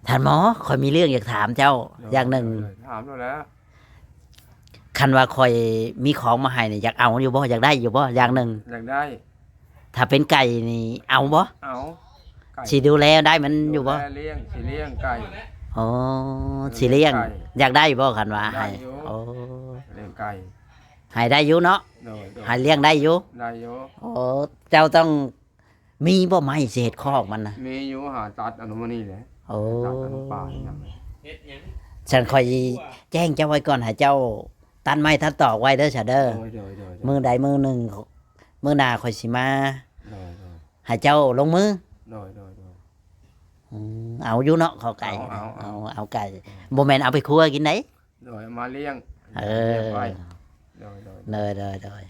ท่านหมอข่อยมีเรื่องอยากถามเจ้าอย่างหนึ่ง ถามแล้ว คันว่าข่อยมีของมาให้เนี่ยอยากเอาอยู่บ่อยากได้อยู่บ่อย่างหนึ่ง อยากได้ ถ้าเป็นไก่นี่เอาบ่ เอาไก่ สิดูแลได้มันอยู่บ่ ดูแลเลี้ยงสิเลี้ยงไก่ อ๋อสิเลี้ยง ไก่ อยากได้บ่คันว่า ได้ ให้ อยู่ โอ้ เลี้ยงไก่ ให้ได้อยู่เนาะ โดย ให้เลี้ยงได้อยู่ ได้อยู่ โอ้เจ้าต้องมีบ่ไม้เศษคอกมันนะ มีอยู่หาตัดอนุมานี่แหละ โอ้ ตัดอนุป่านี่ครับ เฮ็ดหยัง ฉันคอยแจ้งเจ้าไว้ก่อนให้เจ้าตันไม้ทัดตอกไว้เด้อชะเด้อ โดย มือใดมือหนึ่งมือหน้าคอยสิมา โดย ให้เจ้าลงมือ โดย เอาอยู่เนาะเขาไก่ เอา เอาไก่บ่แม่นเอาไปคั่วกินได้ โดยมาเลี้ยง เอ เลี้ยง อ ไว้โดย เลย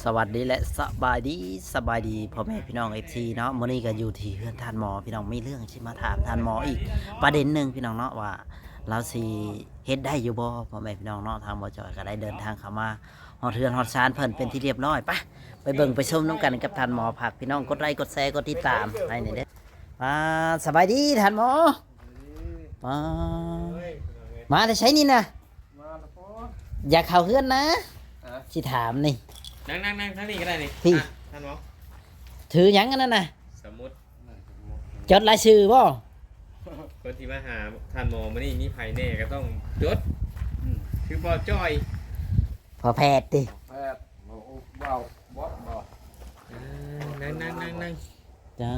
สวัสดีและสบายดีพ่อแม่พี่น้อง FC เนาะมื้อนี้ก็อยู่ที่เฮือนท่านหมอพี่น้องมีเรื่องสิมาถามท่านหมออีกประเด็นหนึงพี่น้องเนาะว่าเราสิเฮ็ดได้อยู่บ่พ่อแม่พี่น้องเนาะทางบ่จอยก็ได้เดินทางเข้ามาฮอดเฮือนฮอดศาลเพิ่นเป็นที่เรียบร้อยไปเบิ่งไปชมนํกันกับท่านหมอผักพี่น้องกดไลค์กดแชร์กดติดตามให้นี่เด้มาสบายดีท่านหมอมามาได้ใช้นี่นะ มาแล้วพ่อ อยากเข้าเฮือนนะสิถามนี่ นั่งทั้งนี้ก็ได้นี่ พี่ อ่ะท่านหมอ ถือหยังอันนั้นน่ะ สมมุติ จดรายชื่อบ่ คนที่มาหาท่านหมอมื้อนี้มีไผแน่ก็ต้องจดคือบ่จ้อย พอแพทย์ติ แพทย์บ่เบาบ่ นั่ง จ้า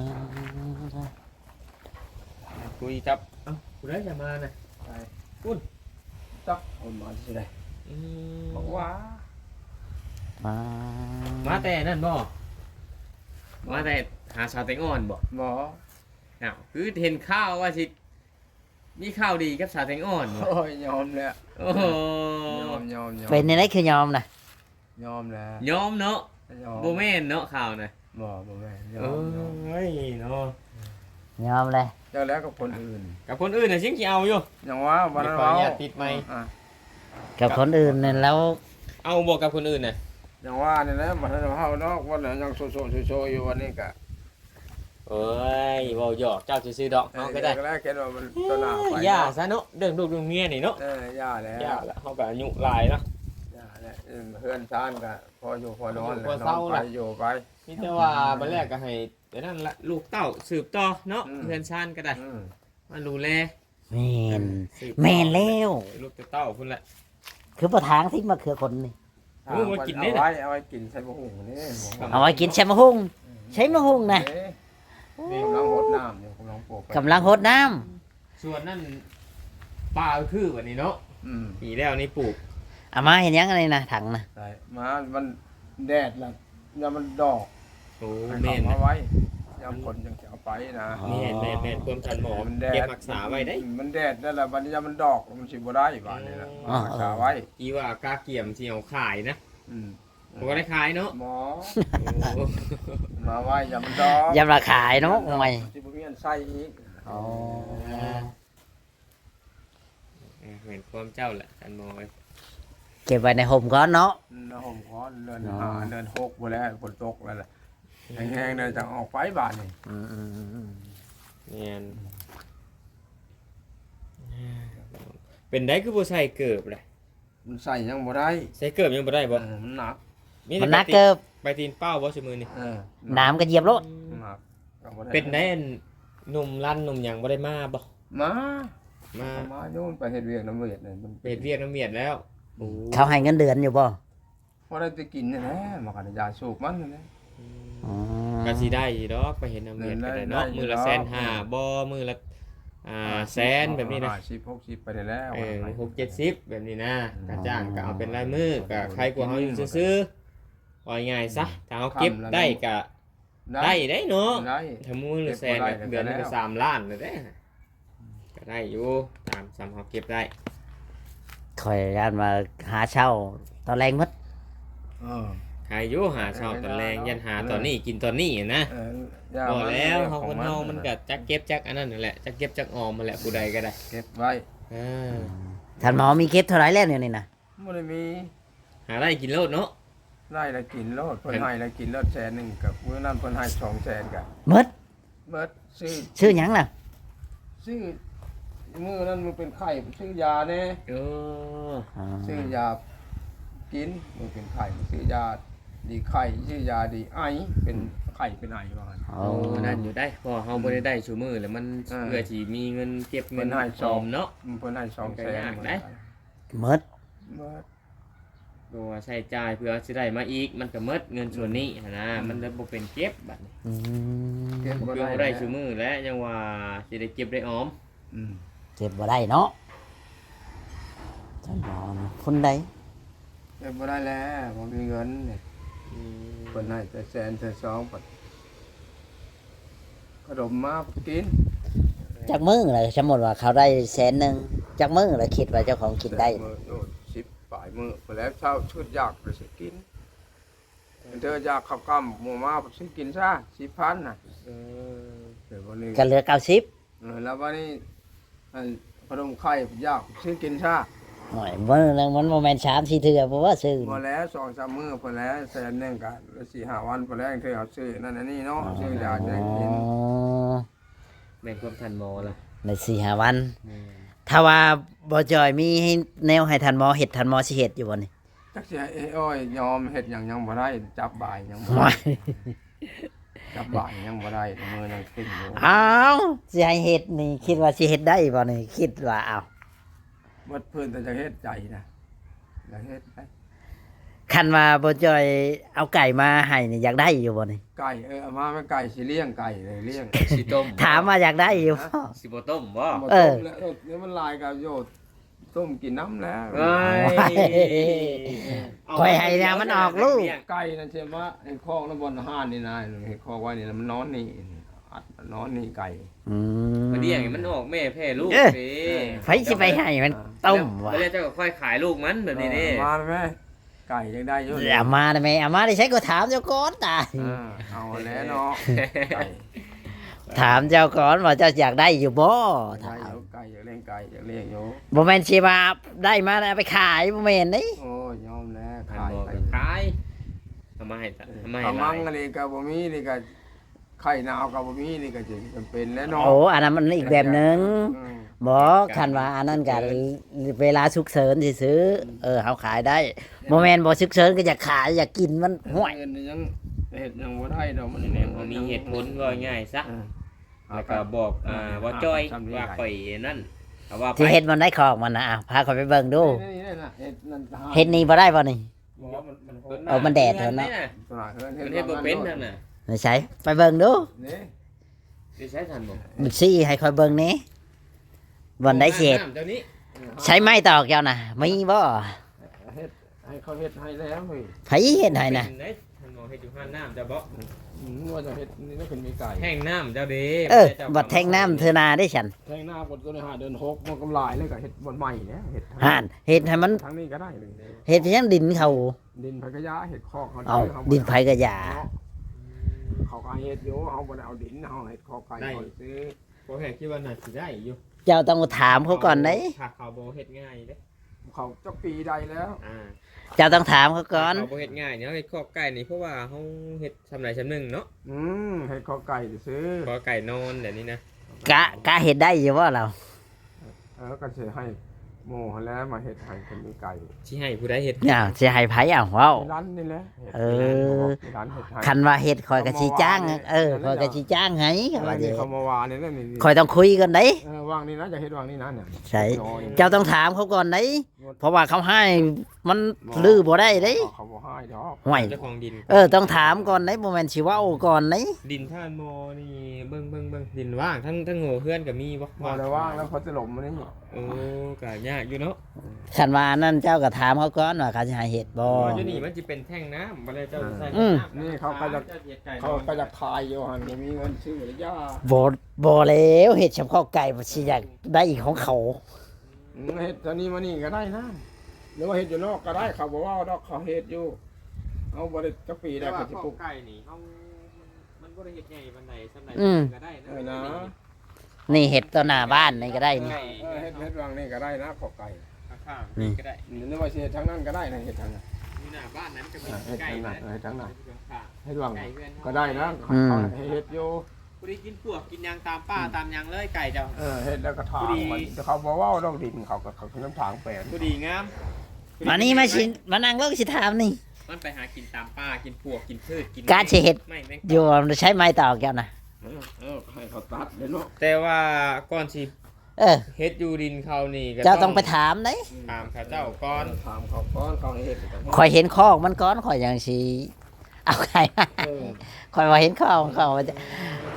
คุยกับเอ้าผู้ใดจะมาน่ะ จักคนมาสิได้ อืม บอกว่า มา มาแต่นั่นบ่มาแต่หาชาวแตงอ่อนบ่ หมอ อ้าวคือเห็นข่าวว่าสิมีข่าวดีกับชาวแตงอ่อนบ่ โอ้ยยอมแล้ว โอ้โห ยอม เป็นในไหนคือยอมนะ ยอมแล้ว ยอมเนาะ ยอม บ่แม่นเนาะข่าวน่ะ บ่แม่ยอ เอ้ ม ยเนาะ ยอมเลย เจ้าแล้วกับคนอื่น กับคนอื่นน่ะสิเอาอยู่ อย่างว่าวันนั้น ขออ เรา นุญาตปิดไมค์ กับคนอื่นเนี่ยแล้ว เอาบอกกับคนอื่นน่ะ อย่างว่านี่แหละวันนั้นเราเฮาเนาะวันนั้นยังโซอยู่วันนี้ก็ เอ้ยเว้าหยอกเจ้าซื้อๆดอกเอาก็ได้ แล้วแค่ว่ามันตัวหน้าไป ย่าซะเนาะเรื่องลูกเรื่องเมียนี่เนาะ ย่าแล้ว ย่าละเฮาก็อายุหลายเนาะ ย่าแล้วเพื่อนชานก็พออยู่พอนอน พอเศร้า ไป ล่ะ อยู่ไป มีแต่ว่าบัดแรกก็ให้เดี๋ยวนั้นละลูกเต้าสืบต่อเนาะ อืม เพื่อนชานก็ได้มาดูแล แม่น สืบต่อ แม่นแล้ว ลูกเต้าพุ่นละ คือประทางที่มาคือคนนี่ โอ้มากินได้ เอา น่ะ ไว้กินใส่มะฮุ่งนี่ เอาไว้กินใช้มะฮุ่งใช้มะฮุ่งนะ นี่กำลังหดน้ำอยู่กำลังปลูกไป กำลังหดน้ ส่วนนั่นปลาคือวันนี้เนาะ อืม ปีแล้วนี่ปลูก ำเอามาเห็นยังอะไรนะถังนะ ใช่มามันแดดละยามมันดอก โอ้ ให้ แม่น เขา นะ มาไว้ยามคนยังจะเอาไปนะ แม่นความทันหมอ มันแด เก็บ ด รักษาไว้ได้ มันแดดนั่นแหละบัดนี้ยามมันดอกมันสิบ่ได้บาดนี้นะรักษาไว้ อีว่ากาเกี่ยมที่เอาขายนะ อืม ผมก็ได้ขายเนาะ หมอ โอ้ มาไว้ยามมันดอก ยำราขายเนาะทำไม สิบ่มีอันใส่อีก อ๋อ เหมือนความเจ้าแหละทันหมอเอ้ย เก็บไว้ในห่มก่อนเนาะ นะผมขอเดินหาเดินหกบ่แล้วฝนตกแล้วล่ะแห้งๆเดินจะออกไปบาดนี่ อืม แม่นเป็นได้คือบ่ใส่เกิบเลย มันใส่ยังบ่ได้ ใส่เกิบยังบ่ได้บ่ มันหนัก มันนักเกิบ ไปตีนเป้าบ่ซุมื้อนี่ น้ำก็เหยียบรถ หนักก็บ่ได้ เป็นได้อันหนุ่มลั่นหนุ่มหยังบ่ได้มาบ่ มา มา มาโยนไปเฮ็ดเวียกน้ำเวียดนี่มัน เป็ดเวียดน้ำเมียดแล้วโอ้ เขาให้เงินเดือนอยู่บ่ พอได้ไปกินนี่แหละมากันยาสูบมันนี่แหละ อ๋อ ก็สิได้อยู่ดอกไปเห็นน้ำเมียดก็ได้เนาะ ได้ มือละ ได้ แสนห้าบ่มือละแสนแบบนี้นะ 50 60ไปได้แล้ว 6-70แบบนี้นะกะจ้างก็เอาเป็นรายมือก็ใครกว่าเฮาอยู่ซื่อๆว่าง่ายซะถ้าเฮาเก็บได้ก็ได้ได้เนาะ ได้ ถ้ามือละแสนก็เดือนหนึงก็3ล้านเลยเด้ก็ได้อยู่ตามสำเฮาเก็บได้ คอยย่านมาหาเช่าตอนแรงมัด เออ ใครอยู่หาเช้าตอนแรงยันหาตอนนี้กินตอนนี้นะ ย่า บ่แล้ว ข เฮา อง คนเฮามันก็จักเก็บจักอันนั้นนั่นแหละจักเก็บจักออมมาแหละผู้ใดก็ได้ เก็บไว้ เออ ท่านหมอมีเก็บเท่าไหร่แล้วเนี่ยนี่นะ บ่ได้มี หาได้กินโลดเนาะ ได้ละกินโลดเพิ่นให้ละกินโลดแสนหนึงกับมื้อนั้นเพิ่นให้200,000กับ หมด เบิดซื้อ ชื่อหยังล่ะ ซื้อมื้อนั้นมันเป็นไข้ซื้อยาแน่ เออ ซื้อยากินมันเป็นไข้ซื้อยาดีไข้ซื้อยาดีไอเป็นไข้เป็นไอว่างั้น โอ้ โอ้นั่นอยู่ได้เพอเฮาบ่ได้ได้ชูมือแล้วมัน อ่า เพื่อสิมีเงินเก็บเงิน มันให้ ออมเนาะ เพิ่นให้200,000 ก็ยากนะ หมด เบิด ตัวใช้จ่ายเพื่อสิได้มาอีกมันก็หมดเงินส่วนนี้หั้นนะมันเลยบ่เป็นเก็บบัดนี้ อืม เก็บบ่ เพื่อ ได้ บ่ได้ชูมือแล้วยังว่าสิได้เก็บได้ออม อืม เจ็บบ่ได้เนาะท่านหมอนะคนใด เก็บบ่ได้แล้วบ่มีเงินเนี่ยเพิ่นให้แต่แสนแต่สองปัดขนมมากิน จักมื้อเลยสมมติว่าเขาได้แสนหนึงจักมื้อเลยคิดว่าเจ้าของกินได้ มื้อโน่น10ปลายมื้อพอแล้วเช้าชุดอยากไปสิกินเธออยากข้าวกล้ำหมูมาไปสิกินซะ10,000น่ะ เออ เดี๋ยววันนี้ ก็เหลือ90 แล้ววันนี้อันขนมไข่อยากซื้อกินซะ หน่อยมื้อนึงมันบ่แม่น3-4เทื่อบ่ว่าซื้อ พอแล้ว2-3มื้อพอแล้วแสนหนึงก็4-5วันพอแล้วเธอเอาซื้อนั่นอันนี้เนาะซื้อยาจะกิน อ๋อ แม่นความทันหมอล่ะ ใน4-5วัน ถ้าว่าบ่จอยมีให้แนวให้ท่านหมอเฮ็ดท่านหมอสิเฮ็ดอยู่บ่นี่ จักสิให้อ้อยยอมเฮ็ดหยังยังบ่ได้จับบ่ายยังบ่ โอ้ ได้ ย จับบ่ายยังบ่ได้มือยังขึ้นอยู่ อ้าวสิให้เฮ็ดนี่คิดว่าสิเฮ็ดได้บ่นี่คิดว่าอ้าว เบิดเพิ่นแต่จะเฮ็ดใจนะอยากเฮ็ดได้ คันว่าบ่จอยเอาไก่มาให้นี่อยากได้อยู่บ่นี่ ไก่เอามาแม่ไก่สิเลี้ยงไก่เลยเลี้ยง สิต้ม ถามว่าอยากได้อยู่บ่ สิบ่ต้มบ่ บ่ เอ ต้ อ มแล้วเดี๋ยวมันลายกับโยดต้มกินน้ำแล้ว เอ้ย ข่อยให้เนี่ยมันออกลูก ไก่นั่นใช่ไหมไอ้คอกน้ำบนห้านนี่นายไอ้คอกไว้นี่นะมันนอนนี่อัดนอนนี่ไก่ อืม มาเลี้ยงให้มันออกแม่แพ้ลูก เอ้ย เด้ ไผสิไปให้มันต้มวะ แล้วเจ้าก็ค่อยขายลูกมันแบบนี้เด้ มาไหมไก่ยังได้อยู่ เอามาได้ไหมเอามาได้ใช้ก็ถามเจ้าก่อนตาย เอาแล้วเนาะไก่ ถามเจ้าก่อนว่าเจ้าอยากได้อยู่บ่ ไก่ ถาม อยู่ไก่อยากเลี้ยงไก่อยากเลี้ยงอยู่ บ่แม่นสิว่าได้มาแล้วเอาไปขายบ่แม่นเด้ โอ้ยยอมแล้ว พัน ขาย บอก ไป ขายทำไมให้ทำไมให้ เอา ห มั ลาง ย อะไรกับบ่มีนี่ก็ไข่หนาวกับบ่มีนี่ก็จะจำเป็นแล้วเนาะ โอ้อันนั้นมันอีกแบบหนึง อืม บ่คันว่าอันนั้นก็เวลาฉุกเฉินสิซื้อเฮาขายได้บ่แม่นบ่ฉุกเฉินก็อยากขายอยากกินมันห่วย เงินยังเฮ็ดยังบ่ได้ดอกมัน แม่นบ่มีเหตุผลว่าง่ายซะแล้วก็บอกว่าจ้อยว่าข่อยนั่นเอาว่าไป ที่เฮ็ดมันได้ของมันนะพาข่อยไปเบิ่งดู นี่น่ะเฮ็ดนั่น เฮ็ดนี่บ่ได้บ่นี่ บ่มัน เอามันแดดเถอะเนาะ ตัวเฮ็ด มันเฮ็ดบ่เป็นนั่นน่ะ ไม่ใช่ไปเบิ่งดู นี่ สิใช้ทันบ่ มึงซี่ให้ข่อยเบิ่งแหนี่บ่ได้เฮ็ด น้ำเจ้านี้ ใช้ไม้ตอกเจ้าน่ะมีบ่ เฮ็ดให้เขาเฮ็ดให้แล้วเฮ้ย ไผเฮ็ดให้น่ะ เป็นเด้ท่านหมอเฮ็ดอยู่ห้านน้ำเจ้าบ่ ว่าจะเฮ็ดนี่ก็เป็นมีไก่ แห้งน้ำเจ้าเด้ บัดแทงน้ำเธอนาได้ฉัน แทงหน้าบนตัวนี้หาเดิน6มันกำลายเลยก็เฮ็ดบนใหม่แล้วเฮ็ด ห่านเฮ็ดให้มัน ทางนี้ก็ได้เลย เฮ็ดให้ยังดินเขา ดินไผกระยาเฮ็ดคอกเขา เอาดินไผก็อย่า เขาก็เฮ็ดอยู่เฮาบ่ได้เอาดินเฮาเฮ็ดคอกไก่เขาซื้อ บ่แห้งคิดว่าน่าสิได้อยู่ เจ้าต้องถามเขาก่อนเด้ ถ้าเขาบ่เฮ็ดง่ายเด้ เขาจักปีใดแล้ว เจ้าต้องถามเขาก่อน เขาบ่เฮ็ดง่ายเนี่ยเฮ็ดคอกไก่นี่เพราะว่าเฮาเฮ็ดสำไรสำหนึงเนาะ เฮ็ดคอกไก่ซื้อ คอไก่นอนแบบนี้นะ กะเฮ็ดได้อยู่บ่เรา ก็สิให้หมู่หั้นแล้วมาเฮ็ดให้คนมีไก่ สิให้ผู้ใดเฮ็ด เนี่ยสิให้ไผอ่ะว้าว ร้านนี่แหละ เออ ร้านเฮ็ดให้ คันว่าเฮ็ดข่อยก็สิจ้างข่อยก็สิจ้างให้ว่า นี่ สิ เขามาวานี่นั่นนี่ ข่อยต้องคุยกันเด้ วางนี่นะจะเฮ็ดวางนี่นะเนี่ย ใช่เจ้าต้องถามเขาก่อนเด้เพราะว่าเขาให้มันลือบ่ได้เด้ เขาบ่ให้ดอก ห่วย เจ้าของดิน ต้องถามก่อนเด้บ่แม่นสิเว้าก่อนเด้ ดินท่านโมนี่เบิ่งดินว่างทั้งโง่เพื่อนก็มีบ่ บ่ได้ว่างแล้วเขาจะหลมมันนี่ โอ้ก็ยากอยู่เนาะ คันว่านั่นเจ้าก็ถามเขาก่อนว่าเขาสิให้เฮ็ดบ่ อยู่นี่มันสิเป็นแท่งน้ำบ่ได้เจ้าใส่ นี่เขาก็จะเขาก็จะทายอยู่หั่นมีเงินซื้อหรือย่า บ่แล้วเฮ็ดเฉพาะไก่บ่สิอยากได้อีกของเขา เฮ็ดตอนนี้มานี่ก็ได้นะหรือว่าเฮ็ดอยู่นอกก็ได้เขาบอกว่าดอกเขาเฮ็ดอยู่เอาบ่ได้จักปีได้ แต่ ก็ ว่า สิ พ ปลู วก ก ไก่นี่เฮามันบ่ได้เฮ็ดใหญ่ปานใดสำหรับก็ได้ เออนะ นี่เห็ดตัวหน้าบ้านนี่ก็ได้นี่ เฮ็ดวางนี่ก็ได้นะขอไก่ ข้างๆนี่ก็ได้ นึกว่าสิเฮ็ดทางนั้นก็ได้นะเฮ็ดทางนั้น นี่หน้าบ้านนั้นก็มี เฮ็ด ไก่ ทางนั้น นะ เฮ็ดทางนั้น ข้าง เฮ็ดวาง ๆไก่เพื่อน ก็ได้นะให้เฮ็ดอยู่ ผู้ดีกินพวกกินยางตามป้าตามยางเลยไก่เจ้า เฮ็ดแล้วก็ถางมันแต่เขาบอกว่าดอกดินเขาก็เขาน้ำถางแปลน ผู้ดีงาม มานี่มาชิมานั่งลงสิถามนี่ มันไปหากินตามป้ากินพวกกินพืชกิน การสิเฮ็ด ไม่แม่ง อยู่ใช้ไม้ตอกแก้วนะ ให้เขาตัดเลยเนาะ แต่ว่าก่อนสิ เออ เฮ็ดอยู่ดินเขานี่ก็ เจ้าต้องไปถามเด้ ถามข้าเจ้าก่อน ถามเขาก้อนเขาเฮ็ด ข่อยเห็นคอกมันก้อนข่อยยังสิเอาไข่มาข่อยว่าเห็นคอกของเขา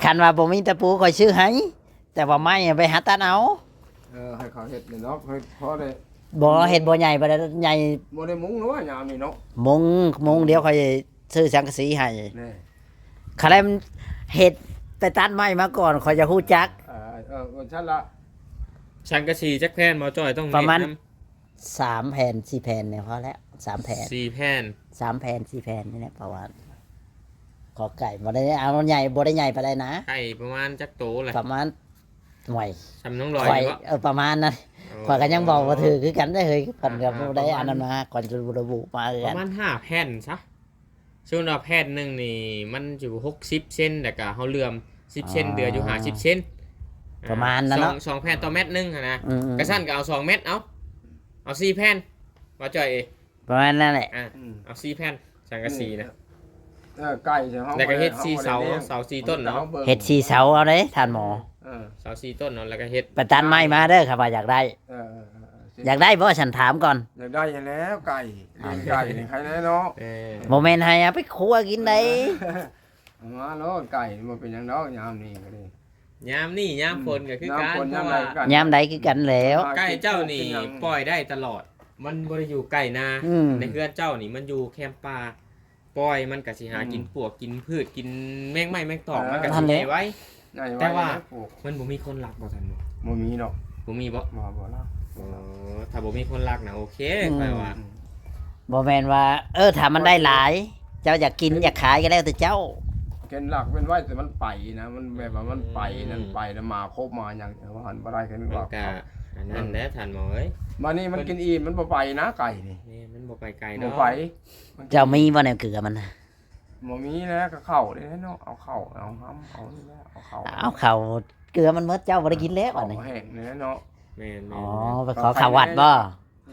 คันว่าบ่มีตะปูข่อยซื้อให้แต่ว่าไม้ไปหาตัดเอา ให้เขาเฮ็ดเลยเนาะให้พอได้ บ่เห็ดบ่ใหญ่บ่ได้ใหญ่ บ่ได้มุ้งเนาะยามนี่เนาะ มุงเดี๋ยวข่อยซื้อสังกะสีให้ นี่ คันแลมเห็ดไปตัดไม้มาก่อนข่อยจะฮู้จัก ฉันละ ชังกะสีจักแผ่นบ่จ้อยต้อง ประมาณ เฮ็ดน 3 แผ่น 4 แผ่นเนี่ยพอแล้ว3แผ่น ำสี่แผ่น 3 แผ่น 4 แผ่นนี่แหละประมาณขอไก่บ่ได้เอาใหญ่บ่ได้ใหญ่ปานใดนะ ไก่ประมาณจักโตเลย ประมาณหน่วย ชำน้องลอย ข่อย บ่ ประมาณนั้นข่อยก็ยังบอกว่าถือคือกันได้เฮ้ยก่อนก็บ่ได้อันนั้นมาก่อนจะระบุมาเอื ป อน ระมาณ5แผ่นซะช่วงว่าแผ่นหนึงนี่มันอยู่60เซนแต่ก็เฮาเหลื่อม10เซนเหลืออยู่50เซน ประมาณนั้นเนาะ สองแผ่นต่อเม็ดหนึงอะนะ อืม กระสั้นก็เอา2เม็ดเอา4แผ่นว่าจ้อยเอ้ย ประมาณนั้นแหละ เอา4แผ่นชังกะสีนะ ไก่จะเฮา แล้วก็เฮ็ด4เสาเสา4ต้นเนาะ เฮ็ด4เสาเอาเด้ท่านหมอ เสา4ต้นเนาะแล้วก็เฮ็ด ไปตัดไม้มาเด้อครับว่าอยากได้ อยากได้บ่ฉันถามก่อน อยากได้แล้วไก่เลี้ยงไก่นี่ใครแน่เนาะ บ่แม่นให้เอาไปคั่วกินได้ มาแล้วไก่มันเป็นหยังเนาะยามนี้ก็ดี ยามนี่ยามฝนก็คือการ ยามฝน เพ ยาม ราะ ใด ว่า กัน ยามใดคือกันแล้ว ไก่เจ้านี่ปล่อยได้ตลอด มันบ่ได้อยู่ใกล้นา อืม ในเฮือนเจ้านี่มันอยู่แคมป์ป่าปล่อยมันก็สิหากินปวกกินพืชกินแมงไม้แมงตอกมันก็สิได้ไว้ แต่ว่า มันบ่มีคนรักบ่ทันบ่ บ่มีเนาะ บ่มีบ่ บ่ละ อ๋อถ้าบ่มีคนรักนะโอเคแปลว่า บ่แม่นว่า ถ้ามันได้หลาย เจ้าอยากกินอยากขายก็แล้วแต่เจ้า เกณฑ์หลักเป็นไว้แต่มันไปนะมันแบบว่ามันไปนั่นไปแล้วมาครบมาอย่างว่าหันบ่ได้แค่นี้ มัน ว่า ก็อันนั้นแหละท่านหมอเอ้ย มานี่มันกินอิ่มมันบ่ไปนะไก่นี่ นี่มันบ่ไปไกล บ่ เนาะ ไป เจ้ามีบ่แนวเกลือมันน่ะ บ่มีนะก็เข้าได้เนาะเอาเข้าเอาห้ำเอานี่แหละเอาเข้า เอาข้าวเกลือมันหมดเจ้าบ่ได้กินแล้ว เอา อันนี้ แห้งนี่เนาะ แม่น อ๋อ ๆ ไปขอข้าววัดบ่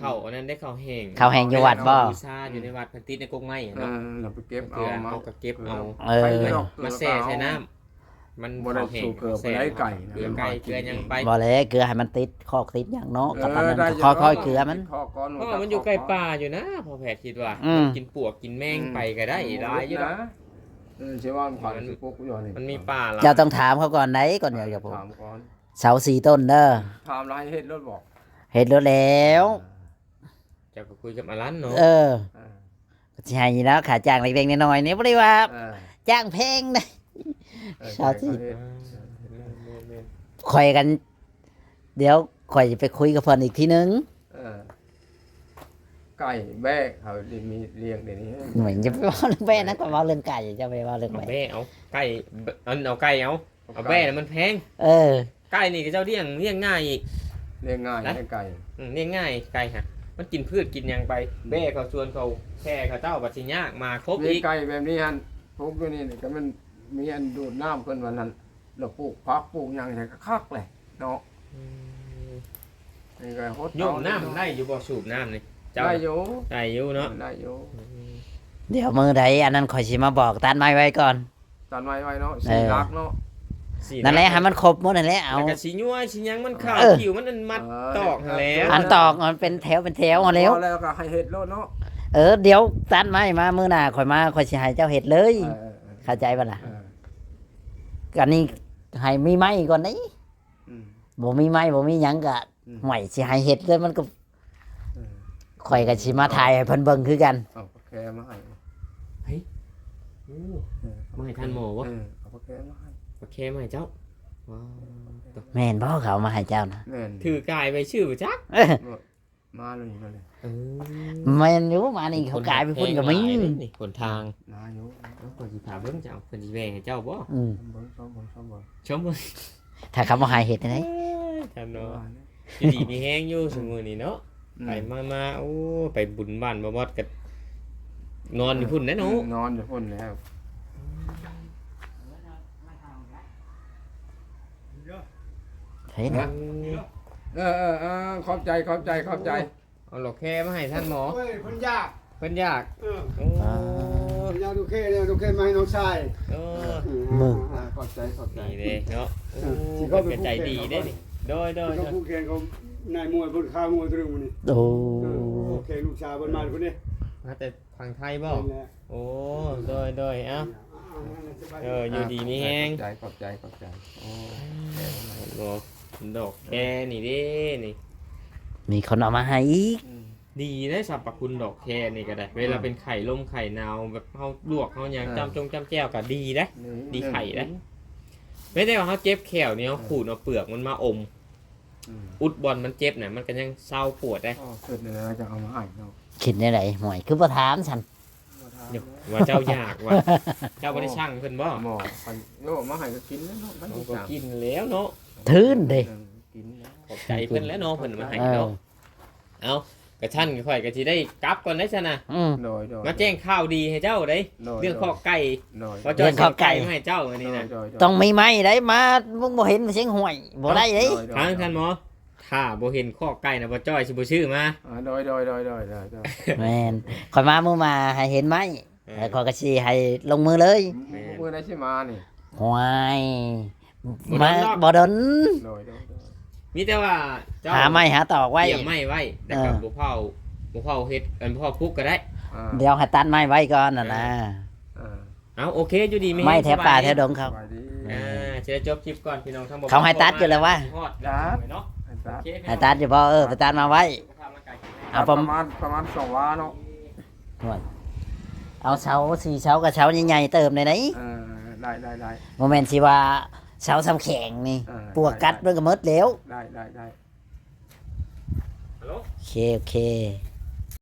เข้าอันนั้นได้เข้าแห้ง ข้าวแห้งอยู่วัดบ่ บูชาอยู่ในวัดพันติดในกรงไม้อะ เอ เนาะ อเราไปเก็บ เกลื เอา อ มา เขาก็เก็บเอา เออ มาแช่ใส่น้ำมัน บ่ได้ เข้าแห้ง สู่เกลือไปได้ไก่นะ เกลือไก่เกลือยังไป บ่เลยเกลือให้มันติดคอกติดอย่างเนาะกับอันนั้น ได้ ค่อยๆเกลือมัน ข้อก้อน เพราะว่ามันอยู่ใกล้ป่าอยู่นะพอแพทย์คิดว่า อืม กินปวกกินแมงไปก็ได้หลายอยู่ นะ นะ เชื่อว่าผ่านสิพวกอยู่นี่ มันมีป่าหลาย เจ้าต้องถามเขาก่อนไหนก่อนเดี๋ยวจะพูด ถามก่อน เสา4ต้นเด้อ ถามรายเฮ็ดรถบอก เฮ็ดรถแล้ว เจ้าก็คุยกับอารันเนาะ เออสิให้อยู่แล้วค่าจ้างเล็กๆน้อยๆนี่บ่ได้ว่า จ้างแพงนะ ชาวที่ ข่อยกัน เดี๋ยวข่อยจะไปคุยกับเพิ่นอีกทีนึง ไก่แบ้เขามีเลี้ยงเดี๋ยวนี้ หน่วยจะไปเว่าเรื่องแม่นะก็เว่าเรื่องไก่จะไปเว่าเรื่อง เอา แม่ แบ่เอาไก่เอาไก่เอาแบ่น่ะมันแพง เออ ไก่นี่ก็เจ้าเลี้ยงง่ายอีก เลี้ยงง่ายให้ไก่ เลี้ยงง่ายไก่ฮะมันกินพืชกินหยังไปแบ่เขาชวนเขาแค่เขาเจ้าบัดสิยากมาครบ เลี้ย อี ง ก ไก่แบบนี้ฮันพวกอยู่นี่ก็มันมีอันดูดน้ำเพิ่นวันนั้นเราปลูกพักปลูกหยังไงก็คักเลยเนาะนี่ก็ฮด โยมน้ำได้อยู่บ่สูบน้ำนี่เจ้า ได้อยู่ ได้อยู่เนาะ ได้อยู่ เดี๋ยวมือใดอันนั้นข่อยสิมาบอกตัดไม้ไว้ก่อน ตันไว้เนาะสีรักเนาะ นั่นแหละให้มันครบหมดนั่นแหละเอา แล้วก็สิยั่วสิหยังมันขาว เออ ผิวมันมัดตอกหั่นแล้ว อันตอกมันเป็นแถวเป็นแถวเอาแล้ว แล้วก็ให้เฮ็ดโลดเนาะ เดี๋ยวตัดไม้มามื้อหน้าข่อยมาข่อยสิให้เจ้าเฮ็ดเลย เข้าใจบ่ล่ะอันนี้ให้มีไม้ก่อนนี่บ่มีไม้บ่มีหยังก็ห่วยสิให้เฮ็ดเลยมันก็ข่อยก็สิมาถ่ายให้เพิ่นเบิ่งคือกัน เอาปลาแคมาให้ มาให้ท่านหมอวะ เอาปลาแคมาให้ โอเคมาให้เจ้าว้าว แม่นบ่เขามาให้เจ้านะ แม่น ถือกายไปชื่อบ่จัก เออ มาเลยมาเลย แม่นอยู่มานี่เขากลายไปพุ่นก็มี นี่คนทาง มาอยู่ เอาคนสิถามเบิ่งเจ้าคนสิแบ่งให้เจ้าบ่ อืม เบิ่งซ้อมเบิ่งซ้อมเบิ่ง ชมเบิ่ง ถ้าเขาบ่ให้เฮ็ดได้ ท่านเนาะอยู่ดีมีแฮงอยู่ซุมื้อนี้เนาะไปมาโอ้ไปบุญบ้านบ่บอดก็นอนอยู่พุ่นแน่เนาะ นอนอยู่พุ่นแล้ว เห็น ขอบใจขอบใจขอบใจ เอาหลอกแค่มาให้ท่านหมอ เฮ้ยคนยาก เพิ่นอยาก เออ โอ้ คนยากดูแค่เนี่ยดูแค่มาให้น้องชาย โอ้ ขอบใจขอบใจ นี่เด้เนาะโอ้ ที่ เพิ่ เขา น เป็น ก็ใจดีเด้นี่โดย ที่เขาผู้แข่งเขานายมวยบนข้าวมวยตัวนึงนี่ โอ้ โอเคลูกชายบนมาคนนี้ มาแต่ฝั่งไทยบ่ นั่นแหละ โอ้โดยเอ้าอยู่ดีมีแฮง ขอบใจขอบใจโอ้ ดอกแค่นี่เด้นี่ มีคนเอามาให้อีก ดีได้สรรพคุณดอกแค่นี่ก็ได้ เวลาเป็นไข่ล้มไข่นาวแบบเฮาลวกเฮาหยังจ้ำแจ่วก็ดีนะ ดีไข่นะ ไม่ได้ว่าเฮาเจ็บแขวนี่เฮาขูดเอาเปลือกมันมาอม อุดบอลมันเจ็บน่ะมันก็ยังเศร้าปวดได้ เกิดอะไรจะเอามาให้เนาะ คิดได้ไดหวยคือบ่ถามฉัน เดี๋ยวว่าเจ้าอยากว่าเจ้าบ่ได้ช่างเพิ่นบ่ หมอกันโยมาให้ก็กินแล้วเนาะ เราก็กินแล้วเนาะ ทื่นเด้ กินแล้ว ขอบใจเพิ่นแล้วเนาะเพิ่นมาให้ เออ เนาะเอากระชั้นข่อยก็สิได้กลับก่อนได้ซะนะ อืม โดย มาแจ้งข่าวดีให้เจ้าได้เรื่องข้อไก่ โดย ว่าเจ้า เรื่องข้อไก่ มาให้เจ้าอันนี้นะ ต้องมีไม้ได้มามึงบ่เห็นเสียงห่วยบ่ได้เด้ ทางท่านหมอถ้าบ่เห็นข้อไก่นะบ่จ้อยสิบ่ชื่อมา โดย แม่นข่อยมามื้อมาให้เห็นไหมแล้วข่อยก็สิให้ลงมือเลย มือได้ใช่มานี่ ห่วยมาบ่ดน โดย มีแต่ว่าเจ้า หาไม้หาตอกไว้ เตรียมไม้ไว้แต่กับบ่เผาเฮ็ดอันพ่อพุกก็ได้ เดี๋ยวให้ตัดไม้ไว้ก่อนน่ะนะ เอาโอเคอยู่ดีไม่ ไม้ แห้ง แถวป่าแถวดงเขา สบายดี จะได้จบคลิปก่อนพี่น้องทั้งหมด เขาให้ตัดอยู่แล้ววะ เนาะ ให้ตัดอยู่บ่ไปตัดมาไว้ เอา ประมาณ2 ล้านเนาะ เอาเสา4เสากับเสาใหญ่ๆเติมได้ไหน ได้ บ่แม่นสิว่าเสาสำแข็งนี่ปวกกัดมันก็หมดแล้ว ได้ ฮัลโหล โอเค